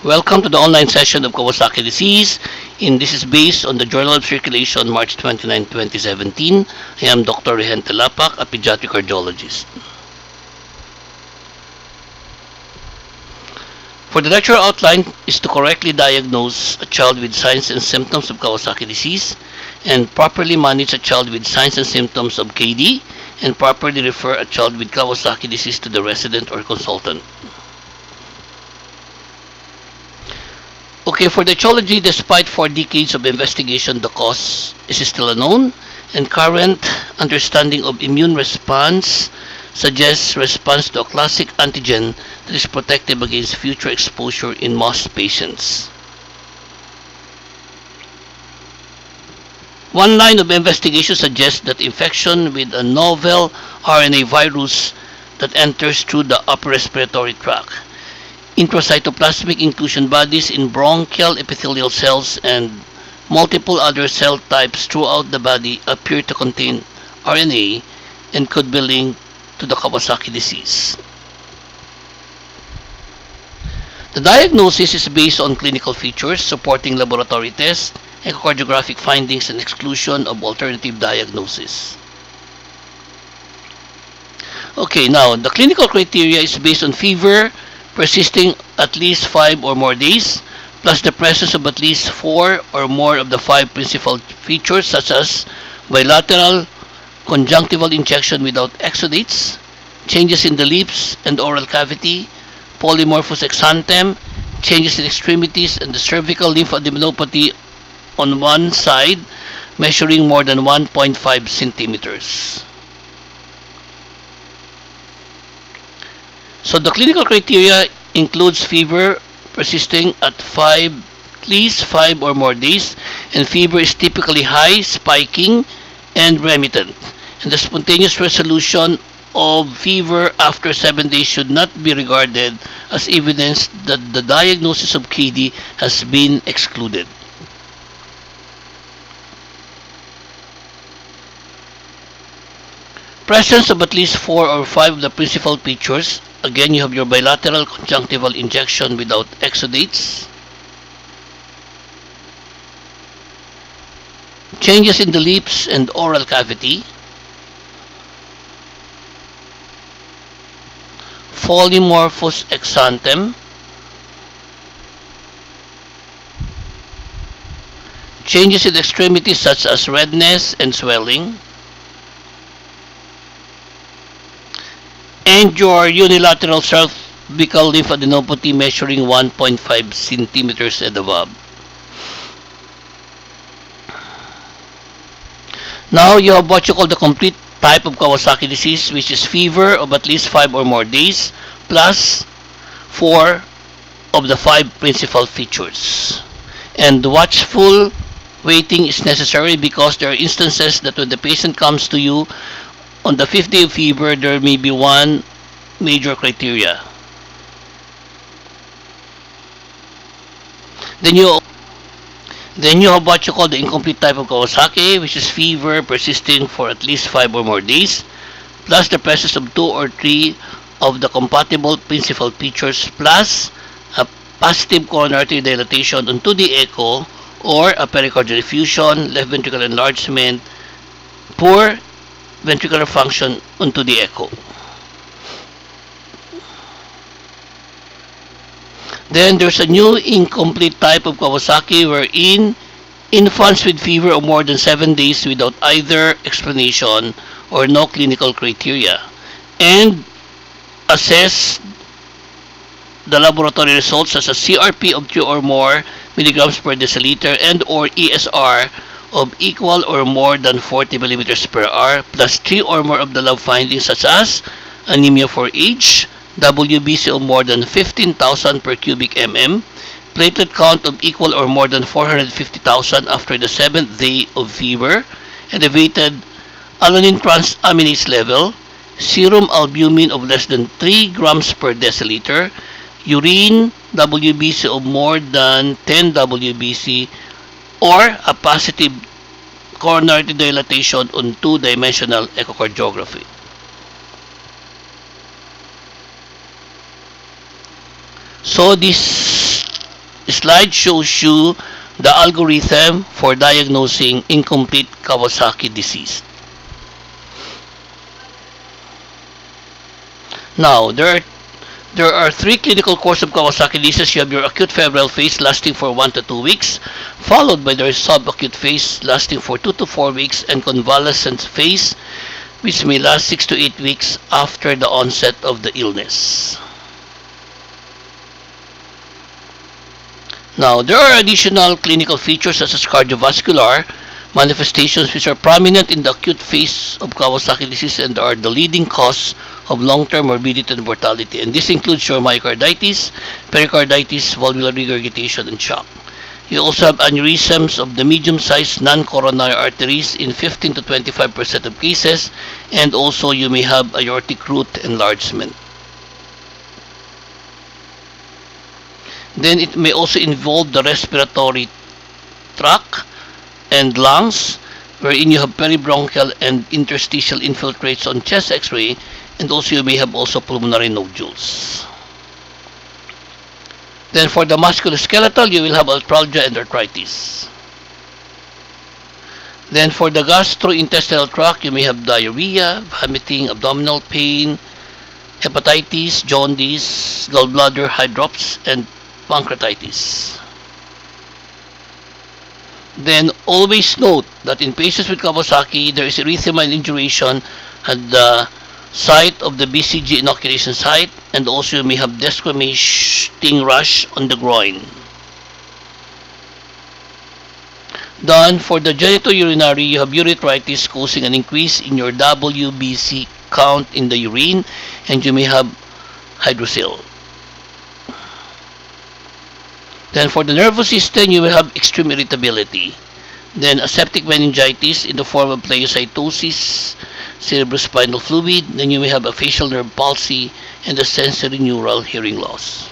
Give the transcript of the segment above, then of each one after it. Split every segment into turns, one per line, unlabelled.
Welcome to the online session of Kawasaki disease. This is based on the Journal of Circulation, March 29, 2017. I am Dr. Rehente Lapak, a pediatric cardiologist. For the lecture outline is to correctly diagnose a child with signs and symptoms of Kawasaki disease and properly manage a child with signs and symptoms of KD and properly refer a child with Kawasaki disease to the resident or consultant. Okay, for the etiology, despite 4 decades of investigation, the cause is still unknown, and current understanding of immune response suggests response to a classic antigen that is protective against future exposure in most patients. One line of investigation suggests that infection with a novel RNA virus that enters through the upper respiratory tract. Intracytoplasmic inclusion bodies in bronchial epithelial cells and multiple other cell types throughout the body appear to contain RNA and could be linked to the Kawasaki disease. The diagnosis is based on clinical features supporting laboratory tests, echocardiographic findings, and exclusion of alternative diagnosis. Okay, now the clinical criteria is based on fever persisting at least 5 or more days, plus the presence of at least 4 or more of the 5 principal features such as bilateral conjunctival injection without exudates, changes in the lips and oral cavity, polymorphous exanthem, changes in extremities, and the cervical lymphadenopathy on one side measuring more than 1.5 centimeters. So the clinical criteria includes fever persisting at least 5 or more days, and fever is typically high, spiking, and remittent. And the spontaneous resolution of fever after 7 days should not be regarded as evidence that the diagnosis of KD has been excluded. Presence of at least 4 or 5 of the principal features. Again, you have your bilateral conjunctival injection without exudates, changes in the lips and oral cavity, polymorphous exanthem, changes in extremities such as redness and swelling, and your unilateral cervical lymphadenopathy measuring 1.5 centimeters and above. Now you have what you call the complete type of Kawasaki disease, which is fever of at least 5 or more days, plus 4 of the 5 principal features. And watchful waiting is necessary because there are instances that when the patient comes to you on the 5th day of fever, there may be one major criteria. Then you have what you call the incomplete type of Kawasaki, which is fever persisting for at least 5 or more days, plus the presence of 2 or 3 of the compatible principal features, plus a positive coronary artery dilatation on 2D echo, or a pericardial effusion, left ventricular enlargement, poor ventricular function onto the echo. Then there's a new incomplete type of Kawasaki wherein infants with fever of more than 7 days without either explanation or no clinical criteria, and assess the laboratory results such as CRP of 2 or more milligrams per deciliter and or ESR of equal or more than 40 millimeters per hour, plus 3 or more of the lab findings such as anemia for age, WBC of more than 15,000 per cubic mm, platelet count of equal or more than 450,000 after the 7th day of fever, elevated alanine transaminase level, serum albumin of less than 3 grams per deciliter, urine WBC of more than 10 WBC, or a positive coronary dilatation on 2-dimensional echocardiography. So this slide shows you the algorithm for diagnosing incomplete Kawasaki disease. Now, there are three clinical courses of Kawasaki disease. You have your acute febrile phase lasting for 1 to 2 weeks, followed by the subacute phase lasting for 2 to 4 weeks, and convalescent phase, which may last 6 to 8 weeks after the onset of the illness. Now, there are additional clinical features such as cardiovascular manifestations which are prominent in the acute phase of Kawasaki disease and are the leading cause of long-term morbidity and mortality. And this includes your myocarditis, pericarditis, valvular regurgitation, and shock. You also have aneurysms of the medium-sized non-coronary arteries in 15 to 25% of cases, and also you may have aortic root enlargement. Then it may also involve the respiratory tract and lungs, wherein you have peribronchial and interstitial infiltrates on chest x-ray, and also you may have also pulmonary nodules. Then for the musculoskeletal, you will have arthralgia and arthritis. Then for the gastrointestinal tract, you may have diarrhea, vomiting, abdominal pain, hepatitis, jaundice, gallbladder hydrops, and pancreatitis. Then always note that in patients with Kawasaki, there is erythema and induration at the site of the BCG inoculation site, and also you may have desquamating rash on the groin. Then for the genitourinary, you have urethritis causing an increase in your WBC count in the urine, and you may have hydrocele. Then for the nervous system, you will have extreme irritability. Then aseptic meningitis in the form of pleocytosis, cerebrospinal fluid. Then you may have a facial nerve palsy and a sensory neural hearing loss.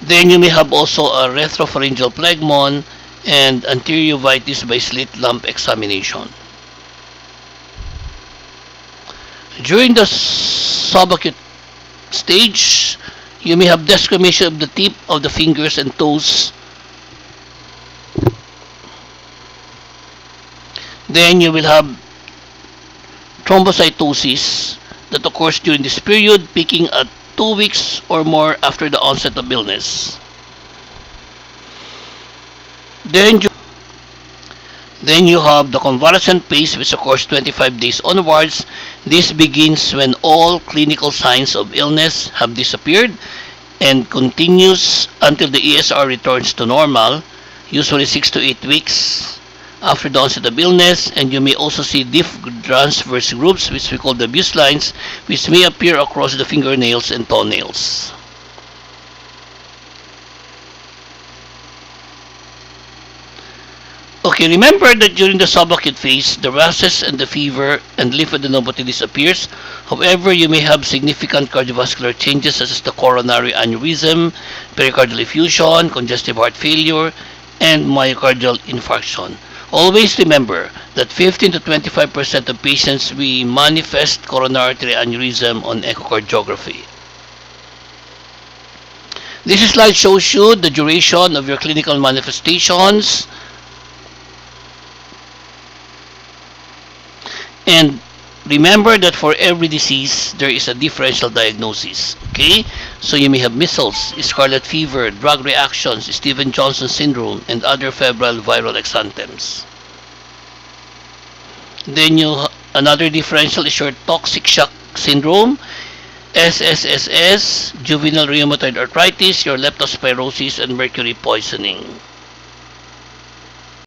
Then you may have also a retropharyngeal phlegmon and anterior uveitis by slit lamp examination. During the subacute stage, you may have desquamation of the tip of the fingers and toes. Then you will have thrombocytosis that occurs during this period, peaking at 2 weeks or more after the onset of illness. Then you have the convalescent phase, which occurs 25 days onwards. This begins when all clinical signs of illness have disappeared and continues until the ESR returns to normal, usually 6 to 8 weeks after the onset of illness. And you may also see deep transverse grooves, which we call the Buse lines, which may appear across the fingernails and toenails. Okay, remember that during the subacute phase, the rashes and the fever and lymphadenopathy disappears. However, you may have significant cardiovascular changes such as the coronary aneurysm, pericardial effusion, congestive heart failure, and myocardial infarction. Always remember that 15 to 25% of patients will manifest coronary artery aneurysm on echocardiography. This slide shows you the duration of your clinical manifestations. And remember that for every disease, there is a differential diagnosis. Okay? So you may have measles, scarlet fever, drug reactions, Stevens-Johnson syndrome, and other febrile viral exanthems. Then another differential is your toxic shock syndrome, SSSS, juvenile rheumatoid arthritis, your leptospirosis, and mercury poisoning.